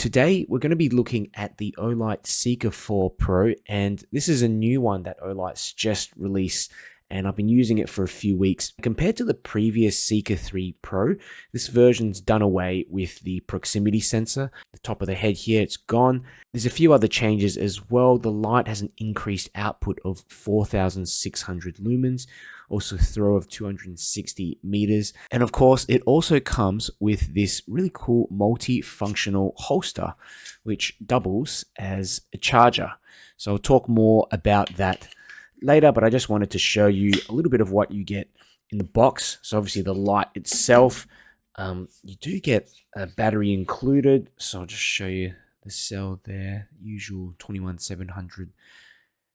today we're going to be looking at the Olight Seeker 4 Pro, and this is a new one that Olight's just released, and I've been using it for a few weeks. Compared to the previous Seeker 3 Pro, this version's done away with the proximity sensor. The top of the head here, it's gone. There's a few other changes as well. The light has an increased output of 4,600 lumens, also throw of 260 meters. And of course, it also comes with this really cool multi-functional holster, which doubles as a charger. So I'll talk more about that later, but I just wanted to show you a little bit of what you get in the box. So obviously the light itself, you do get a battery included. So I'll just show you the cell there, usual 21700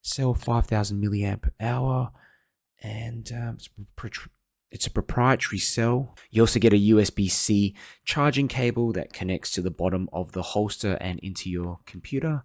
cell, 5000 milliamp hour, and it's a proprietary cell. You also get a USB-C charging cable that connects to the bottom of the holster and into your computer.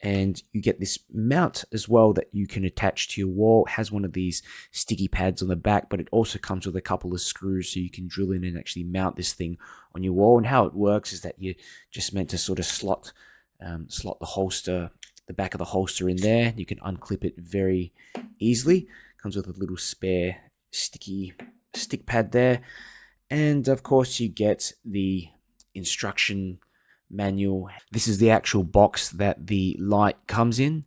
And you get this mount as well that you can attach to your wall. It has one of these sticky pads on the back, but it also comes with a couple of screws so you can drill in and actually mount this thing on your wall. And how it works is that you're just meant to sort of slot the holster, the back of the holster in there. You can unclip it very easily. Comes with a little spare sticky stick pad there. And of course you get the instruction manual. This is the actual box that the light comes in.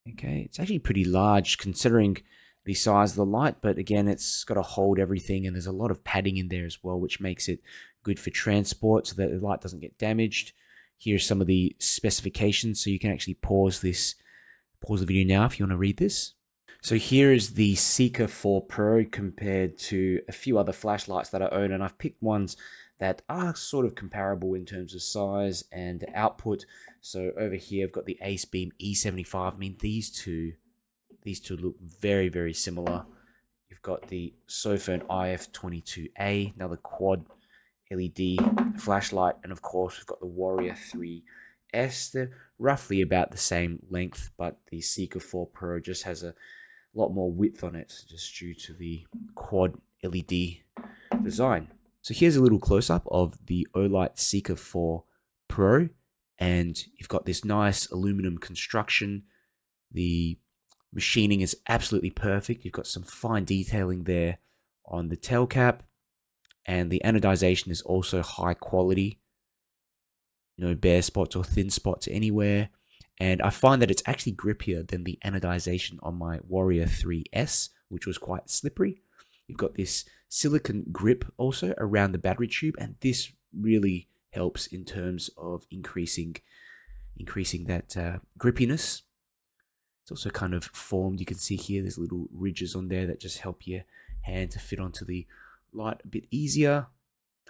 Okay, it's actually pretty large considering the size of the light, but again, it's got to hold everything, and there's a lot of padding in there as well, which makes it good for transport so that the light doesn't get damaged. Here's some of the specifications, so you can actually pause the video now if you want to read this. So here is the Seeker 4 Pro compared to a few other flashlights that I own, and I've picked ones that are sort of comparable in terms of size and output. So over here I've got the AEST Beam E75. I mean, these two look very, very similar. You've got the Sofern IF22A, another quad LED flashlight, and of course we've got the Warrior 3S. They're roughly about the same length, but the Seeker 4 Pro just has a lot more width on it, just due to the quad LED design. So here's a little close-up of the Olight Seeker 4 Pro, and you've got this nice aluminum construction. The machining is absolutely perfect. You've got some fine detailing there on the tail cap, and the anodization is also high quality. No bare spots or thin spots anywhere. And I find that it's actually grippier than the anodization on my Warrior 3S, which was quite slippery. You've got this silicone grip also around the battery tube, and this really helps in terms of increasing that grippiness. It's also kind of formed. You can see here there's little ridges on there that just help your hand to fit onto the light a bit easier.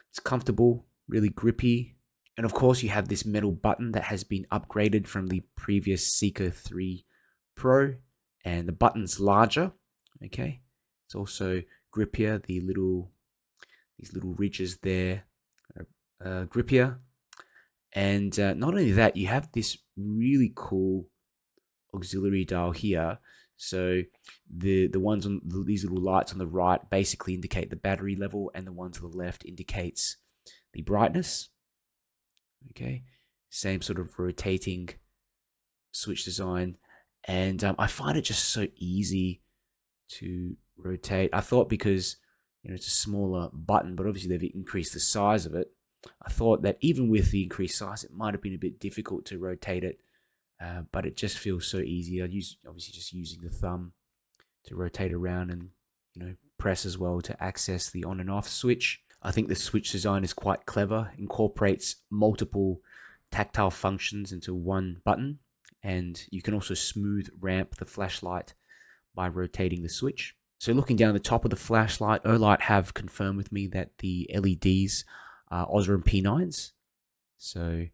It's comfortable, really grippy. And of course you have this metal button that has been upgraded from the previous Seeker 3 Pro, and the button's larger. Okay, it's also grippier. These little ridges there are grippier. And not only that, you have this really cool auxiliary dial here. So the ones on these little lights on the right basically indicate the battery level, and the one to the left indicates the brightness. Okay, same sort of rotating switch design, and I find it just so easy to rotate. I thought because it's a smaller button, but obviously they've increased the size of it. I thought that even with the increased size, it might have been a bit difficult to rotate it, but it just feels so easy. I use obviously just using the thumb to rotate around, and press as well to access the on and off switch. I think the switch design is quite clever, incorporates multiple tactile functions into one button, and you can also smooth ramp the flashlight by rotating the switch. So looking down the top of the flashlight, Olight have confirmed with me that the LEDs are Osram P9s. So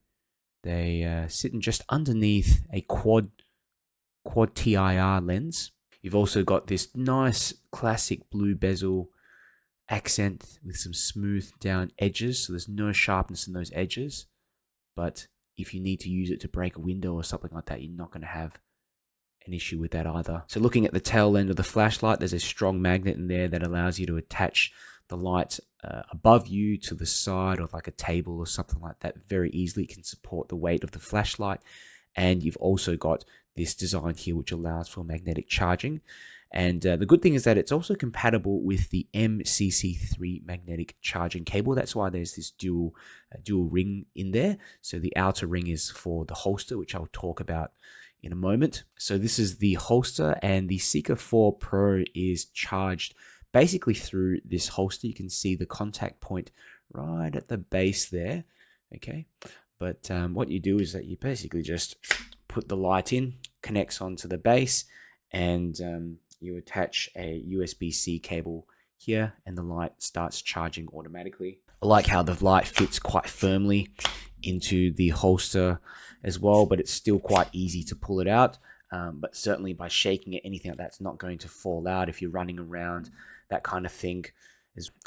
they sitting just underneath a quad TIR lens. You've also got this nice classic blue bezel accent with some smooth down edges, so there's no sharpness in those edges, but if you need to use it to break a window or something like that, you're not going to have an issue with that either. So looking at the tail end of the flashlight, there's a strong magnet in there that allows you to attach the light above you, to the side, or like a table or something like that very easily. It can support the weight of the flashlight. And you've also got this design here which allows for magnetic charging. And the good thing is that it's also compatible with the MCC3 magnetic charging cable. That's why there's this dual ring in there. So the outer ring is for the holster, which I'll talk about in a moment. So this is the holster, and the Seeker 4 Pro is charged basically through this holster. You can see the contact point right at the base there. Okay, but what you do is that you basically just put the light in, connects onto the base, and you attach a USB-C cable here, and the light starts charging automatically. I like how the light fits quite firmly into the holster as well, but it's still quite easy to pull it out. But certainly by shaking it, anything like that's not going to fall out if you're running around, that kind of thing.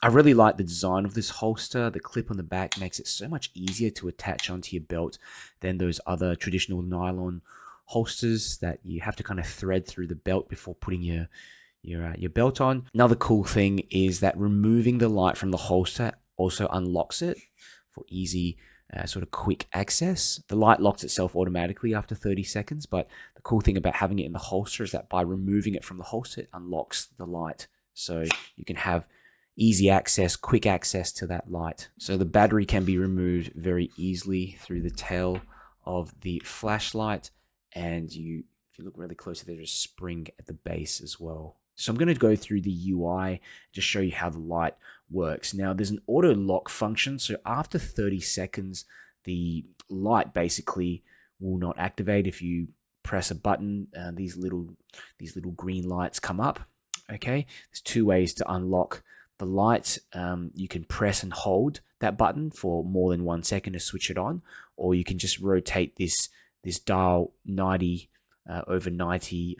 I really like the design of this holster. The clip on the back makes it so much easier to attach onto your belt than those other traditional nylon holsters that you have to kind of thread through the belt before putting your belt on. Another cool thing is that removing the light from the holster also unlocks it for easy sort of quick access. The light locks itself automatically after 30 seconds, but the cool thing about having it in the holster is that by removing it from the holster, it unlocks the light. So you can have easy access, quick access to that light. So the battery can be removed very easily through the tail of the flashlight. And if you look really closely, there's a spring at the base as well. So I'm going to go through the UI, just show you how the light works. Now there's an auto lock function. So after 30 seconds, the light basically will not activate. If you press a button, these little green lights come up. Okay, there's two ways to unlock the light. You can press and hold that button for more than 1 second to switch it on, or you can just rotate this dial 90 over 90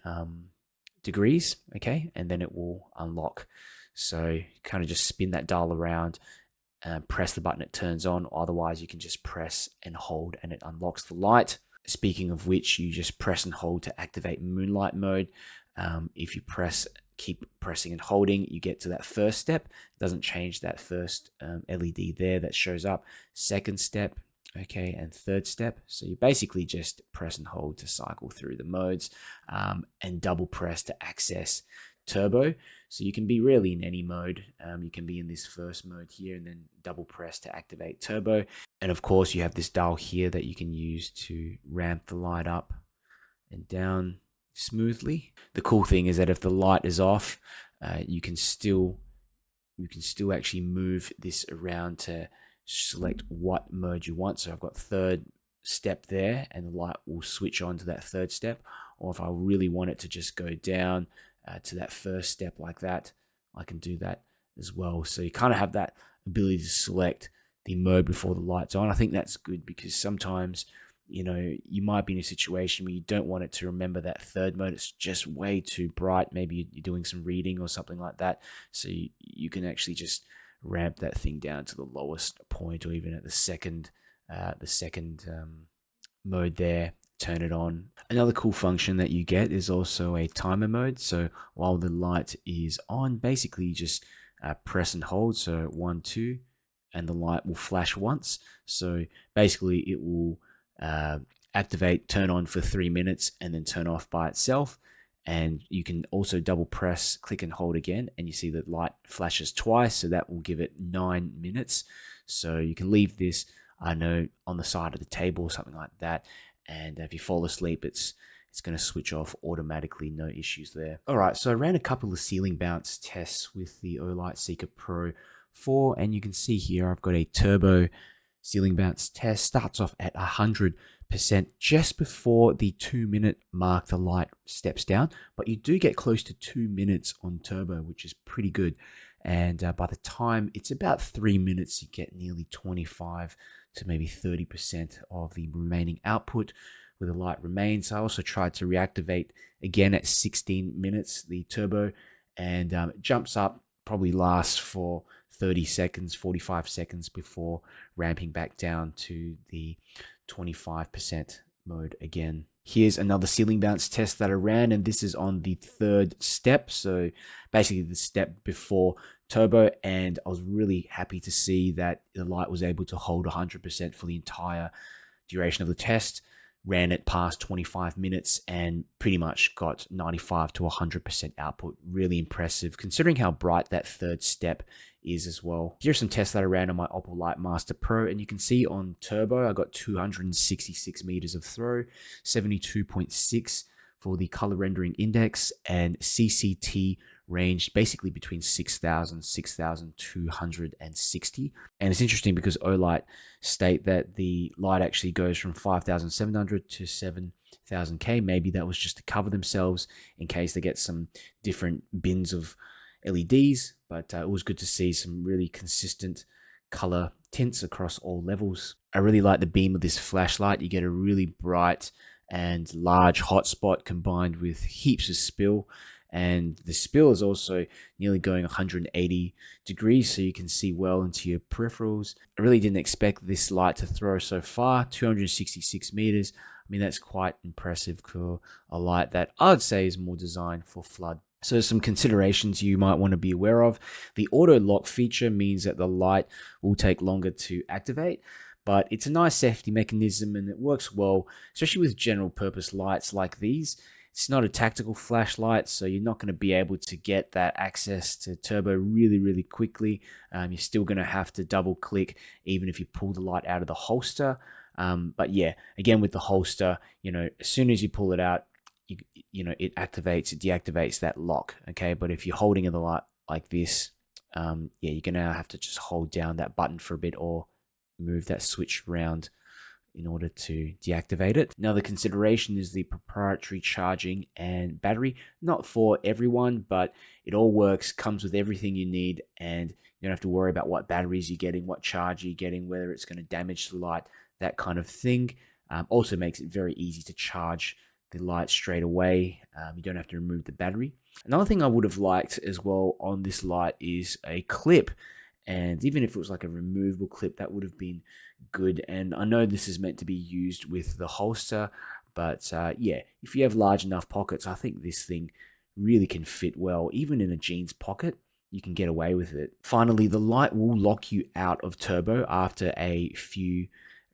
degrees, okay, and then it will unlock. So kind of just spin that dial around, press the button, it turns on. Otherwise, you can just press and hold and it unlocks the light. Speaking of which, you just press and hold to activate moonlight mode. If you keep pressing and holding, you get to that first step. It doesn't change that first LED there that shows up. Second step, okay, and third step. So you basically just press and hold to cycle through the modes, and double press to access turbo. So you can be really in any mode. You can be in this first mode here, and then double press to activate turbo. And of course, you have this dial here that you can use to ramp the light up and down smoothly. The cool thing is that if the light is off, you can still actually move this around to select what mode you want. So I've got third step there, and the light will switch on to that third step. Or if I really want it to just go down to that first step like that, I can do that as well. So you kind of have that ability to select the mode before the light's on. I think that's good because sometimes, you know, you might be in a situation where you don't want it to remember that third mode. It's just way too bright. Maybe you're doing some reading or something like that. So you can actually just ramp that thing down to the lowest point, or even at the second mode there, turn it on. Another cool function that you get is also a timer mode. So while the light is on, basically you just press and hold. So 1, 2, and the light will flash once. So basically it will activate, turn on for 3 minutes, and then turn off by itself. And you can also double press, click and hold again, and you see that light flashes twice, so that will give it 9 minutes. So you can leave this, I know, on the side of the table or something like that, and if you fall asleep, it's going to switch off automatically, no issues there. All right, so I ran a couple of ceiling bounce tests with the Olight Seeker Pro 4, and you can see here I've got a turbo ceiling bounce test. Starts off at 100%. Just before the 2-minute mark, the light steps down, but you do get close to 2 minutes on turbo, which is pretty good. And by the time it's about 3 minutes, you get nearly 25 to maybe 30% of the remaining output where the light remains. I also tried to reactivate again at 16 minutes, the turbo, and it jumps up, probably lasts for 30 seconds, 45 seconds before ramping back down to the 25% mode again. Here's another ceiling bounce test that I ran, and this is on the 3rd step, so basically the step before turbo, and I was really happy to see that the light was able to hold 100% for the entire duration of the test. Ran it past 25 minutes and pretty much got 95 to 100% output. Really impressive considering how bright that 3rd step is as well. Here's some tests that I ran on my Olight Master Pro, and you can see on turbo I got 266 meters of throw, 72.6 for the color rendering index, and CCT ranged basically between 6,000 6,260. And it's interesting because Olight state that the light actually goes from 5,700 to 7,000K. Maybe that was just to cover themselves in case they get some different bins of LEDs, but it was good to see some really consistent color tints across all levels. I really like the beam of this flashlight. You get a really bright and large hotspot combined with heaps of spill, and the spill is also nearly going 180 degrees, so you can see well into your peripherals. I really didn't expect this light to throw so far, 266 meters. I mean, that's quite impressive for a light that I'd say is more designed for flood. So some considerations you might want to be aware of. The auto lock feature means that the light will take longer to activate, but it's a nice safety mechanism and it works well, especially with general purpose lights like these. It's not a tactical flashlight, so you're not going to be able to get that access to turbo really quickly. You're still going to have to double click even if you pull the light out of the holster. But yeah, again with the holster, as soon as you pull it out, it activates, it deactivates that lock. Okay, but if you're holding the light like this, you're going to have to just hold down that button for a bit or move that switch around in order to deactivate it. Another consideration is the proprietary charging and battery. Not for everyone, but it all works, comes with everything you need, and you don't have to worry about what batteries you're getting, what charge you're getting, whether it's going to damage the light, that kind of thing. Also makes it very easy to charge the light straight away. You don't have to remove the battery. Another thing I would have liked as well on this light is a clip. And even if it was like a removable clip, that would have been good. And I know this is meant to be used with the holster, but if you have large enough pockets, I think this thing really can fit well. Even in a jeans pocket, you can get away with it. Finally, the light will lock you out of turbo after a few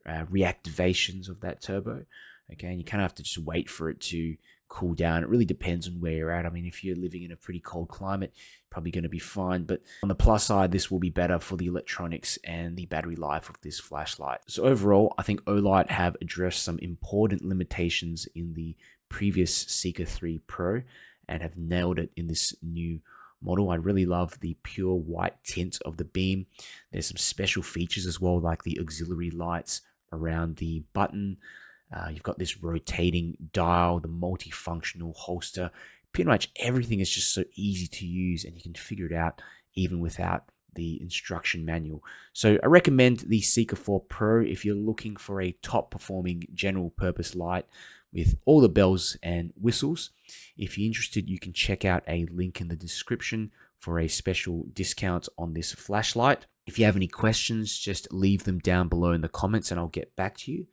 reactivations of that turbo. Okay, and you kind of have to just wait for it to cool down. It really depends on where you're at. I mean, if you're living in a pretty cold climate, you're probably going to be fine. But on the plus side, this will be better for the electronics and the battery life of this flashlight. So overall, I think Olight have addressed some important limitations in the previous Seeker 3 Pro and have nailed it in this new model. I really love the pure white tint of the beam. There's some special features as well, like the auxiliary lights around the button. You've got this rotating dial, the multifunctional holster. Pretty much everything is just so easy to use, and you can figure it out even without the instruction manual. So I recommend the Seeker 4 Pro if you're looking for a top performing general purpose light with all the bells and whistles. If you're interested, you can check out a link in the description for a special discount on this flashlight. If you have any questions, just leave them down below in the comments and I'll get back to you.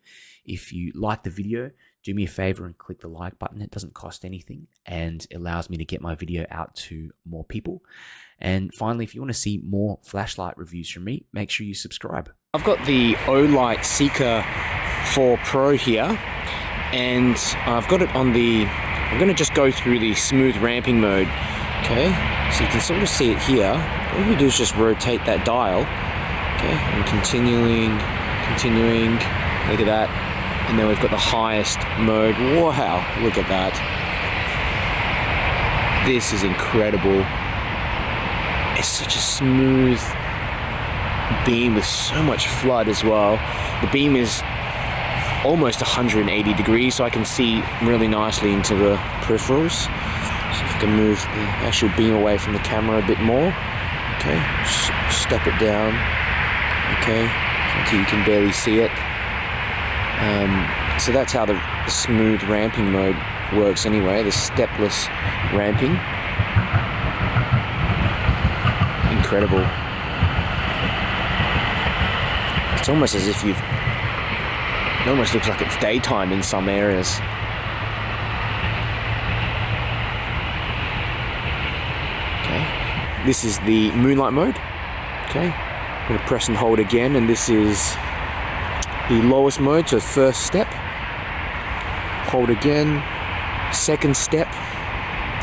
If you like the video, do me a favor and click the like button. It doesn't cost anything and allows me to get my video out to more people. And finally, if you want to see more flashlight reviews from me, make sure you subscribe. I've got the Olight Seeker 4 Pro here, and I've got it on the, I'm going to just go through the smooth ramping mode. Okay, so you can sort of see it here. All you do is just rotate that dial. Okay, and continuing, look at that. And then we've got the highest mode. Wow, look at that. This is incredible. It's such a smooth beam with so much flood as well. The beam is almost 180 degrees, so I can see really nicely into the peripherals. So if I can move the actual beam away from the camera a bit more. Okay, step it down. Okay, until you can barely see it. So that's how the smooth ramping mode works anyway, the stepless ramping. Incredible. It's almost as if you've It almost looks like it's daytime in some areas. Okay, this is the moonlight mode. Okay, I'm going to press and hold again, and this is the lowest mode, so first step. Hold again, second step.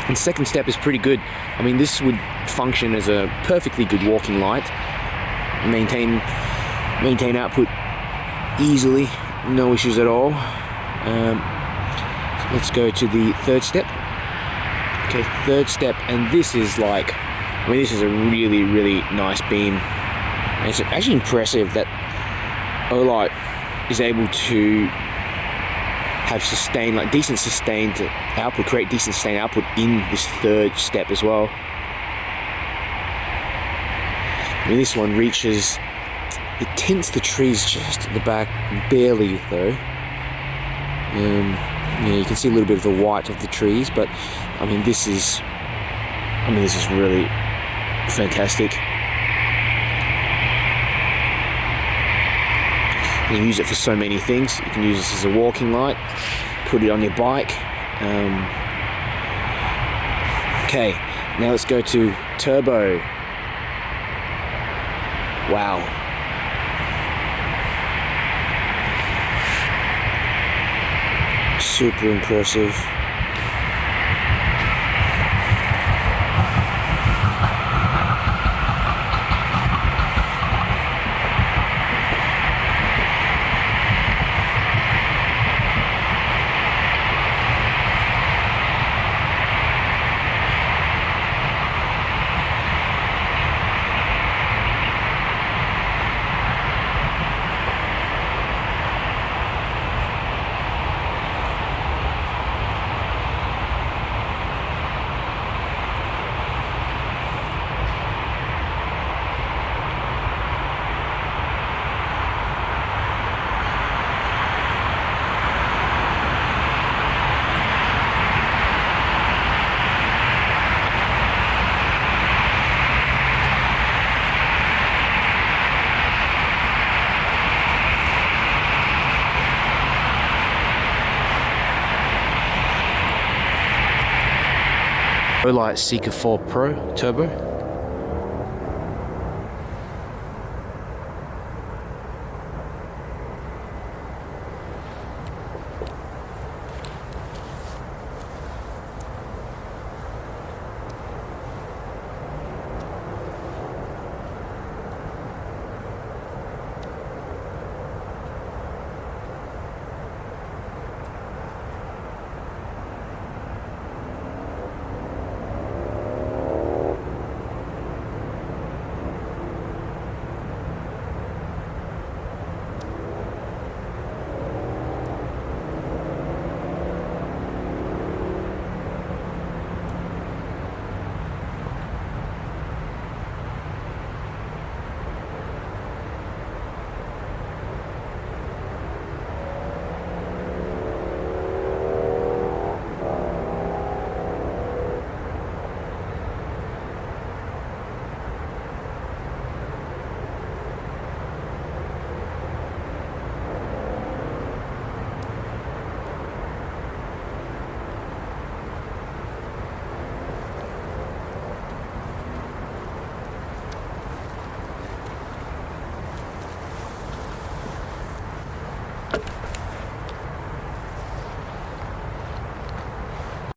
And second step is pretty good. I mean, this would function as a perfectly good walking light. Maintain output easily, no issues at all. Let's go to the third step. Okay, third step, and this is like, I mean, this is a really, really nice beam. And it's actually impressive that Olight is able to have sustained, like decent sustained output, create decent sustained output in this third step as well. I mean, this one reaches, it tints the trees just at the back, barely though. Yeah, you can see a little bit of the white of the trees, but I mean, this is really fantastic. You can use it for so many things. You can use this as a walking light, put it on your bike. Okay, now let's go to turbo. Wow. Super impressive. Olight Seeker 4 Pro Turbo.